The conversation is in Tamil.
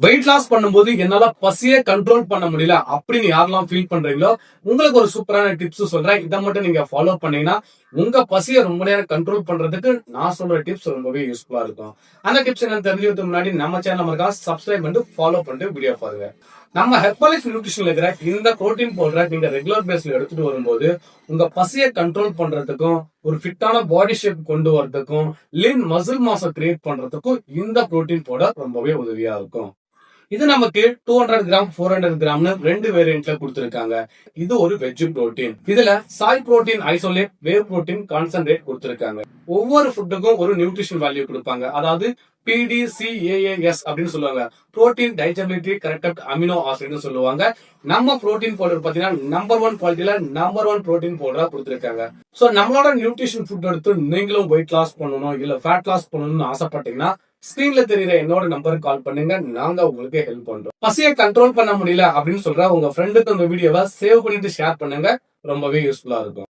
வெயிட் லாஸ் பண்ணும்போது என்னால பசியே கண்ட்ரோல் பண்ண முடியல அப்படின்னு யாரெல்லாம் ஃபீல் பண்றீங்களோ உங்களுக்கு ஒரு சூப்பரான டிப்ஸ் சொல்றேன். இதை மட்டும் நீங்க ஃபாலோ பண்ணீங்கன்னா உங்க பசியை ரொம்ப நேரம் கண்ட்ரோல் பண்றதுக்கு நான் சொல்ற டிப்ஸ் ரொம்பவே யூஸ்ஃபுல்லா இருக்கும். அந்த டிப்ஸ் என்னன்னு தெரிஞ்சுக்கிறதுக்கு முன்னாடி நம்ம சேனல் இருக்கா சப்ஸ்கிரைப் பண்ணிட்டு ஃபாலோ பண்ணிட்டு வீடியோ பாருங்க. நம்ம ஹெர்பலைஃப் நியூட்ரிஷன்ல இருக்கிற இந்த புரோட்டீன் பவுடரை நீங்க ரெகுலர் பேஸ்ல எடுத்துட்டு வரும்போது உங்க பசியை கண்ட்ரோல் பண்றதுக்கும் ஒரு ஃபிட்டான பாடி ஷேப் கொண்டு வரதுக்கும் லீன் மசில் மாஸை கிரியேட் பண்றதுக்கும் இந்த புரோட்டீன் பவுடர் ரொம்பவே உதவியா இருக்கும். இது நமக்கு 200 கிராம் 400 கிராம்னு ரெண்டு வேரியன்ட்ல கொடுத்திருக்காங்க. இது ஒரு வெஜ் புரோட்டீன். இதுல Sai protein isolate, whey protein concentrate கொடுத்திருக்காங்க. ஒவ்வொரு ஃபுட்டுக்கும் ஒரு நியூட்ரிஷன் வேல்யூ கொடுப்பாங்க. அதாவது PDCAAS அப்படின்னு சொல்லுவாங்க. புரோட்டீன் டைஜபிலிட்டி கரெக்டட் அமினோ ஆசிட்னு சொல்லுவாங்க. நம்ம புரோட்டீன் பவுடர் பாத்தீங்கன்னா நம்பர் 1 குவாலிட்டியில நம்பர் 1 புரோட்டீன் பவுடரா கொடுத்திருக்காங்க. சோ நம்மளோட நியூட்ரிஷன் ஃபுட் எடுத்து நீங்களும் வெயிட் லாஸ் பண்ணணும் இல்ல ஃபேட் லாஸ் பண்ணணும்னு ஆசைப்பட்டீங்கன்னா ஸ்கிரீன்ல தெரியுற என்னோட நம்பருக்கு கால் பண்ணுங்க. நாங்க உங்களுக்கு ஹெல்ப் பண்றோம். பசியை கண்ட்ரோல் பண்ண முடியல அப்படின்னு சொல்ற உங்க ஃப்ரெண்டுக்கு இந்த வீடியோவை சேவ் பண்ணிட்டு ஷேர் பண்ணுங்க. ரொம்பவே யூஸ்ஃபுல்லா இருக்கும்.